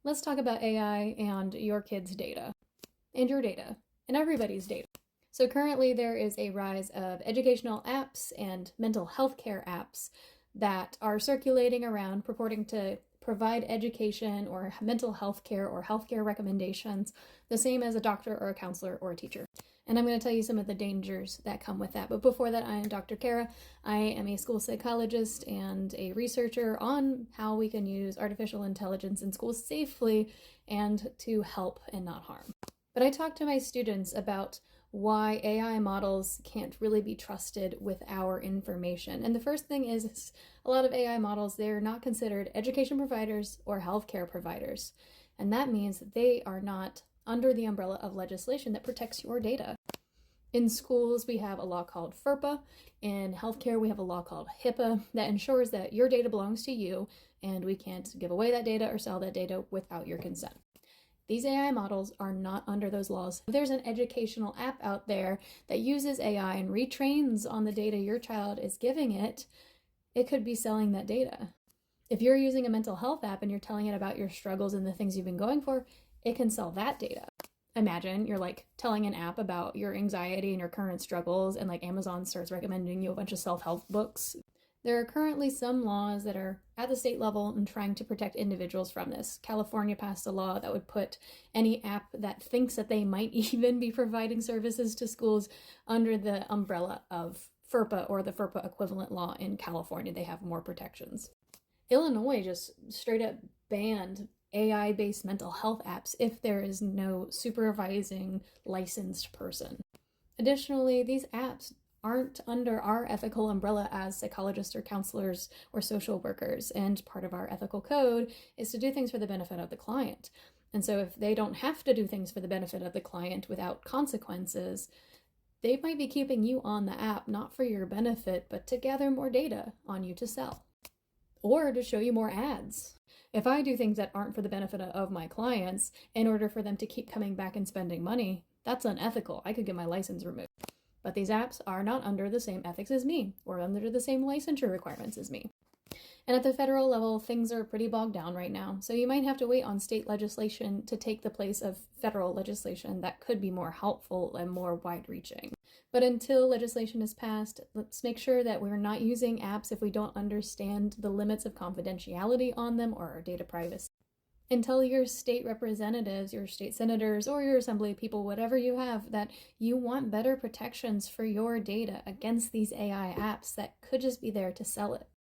Let's talk about AI and your kids' data, and your data, and everybody's data. So currently there is a rise of educational apps and mental health care apps that are circulating around purporting to provide education or mental health care or healthcare recommendations, the same as a doctor or a counselor or a teacher. And I'm going to tell you some of the dangers that come with that. But before that, I am Dr. Kara. I am a school psychologist and a researcher on how we can use artificial intelligence in schools safely and to help and not harm. But I talk to my students about why AI models can't really be trusted with our information. And the first thing is a lot of AI models, they're not considered education providers or healthcare providers. And that means that they are not under the umbrella of legislation that protects your data. In schools, we have a law called FERPA. In healthcare, we have a law called HIPAA that ensures that your data belongs to you and we can't give away that data or sell that data without your consent. These AI models are not under those laws. If there's an educational app out there that uses AI and retrains on the data your child is giving it, it could be selling that data. If you're using a mental health app and you're telling it about your struggles and the things you've been going for, it can sell that data. Imagine you're like telling an app about your anxiety and your current struggles, and like Amazon starts recommending you a bunch of self-help books. There are currently some laws that are at the state level and trying to protect individuals from this. California passed a law that would put any app that thinks that they might even be providing services to schools under the umbrella of FERPA or the FERPA equivalent law in California. They have more protections. Illinois just straight up banned AI-based mental health apps if there is no supervising licensed person. Additionally, these apps aren't under our ethical umbrella as psychologists or counselors or social workers, and part of our ethical code is to do things for the benefit of the client. And so if they don't have to do things for the benefit of the client without consequences, they might be keeping you on the app not for your benefit, but to gather more data on you to sell or to show you more ads. If I do things that aren't for the benefit of my clients in order for them to keep coming back and spending money, that's unethical. I could get my license removed. But these apps are not under the same ethics as me or under the same licensure requirements as me. And at the federal level, things are pretty bogged down right now. So you might have to wait on state legislation to take the place of federal legislation that could be more helpful and more wide-reaching. But until legislation is passed, let's make sure that we're not using apps if we don't understand the limits of confidentiality on them or our data privacy. And tell your state representatives, your state senators, or your assembly people, whatever you have, that you want better protections for your data against these AI apps that could just be there to sell it.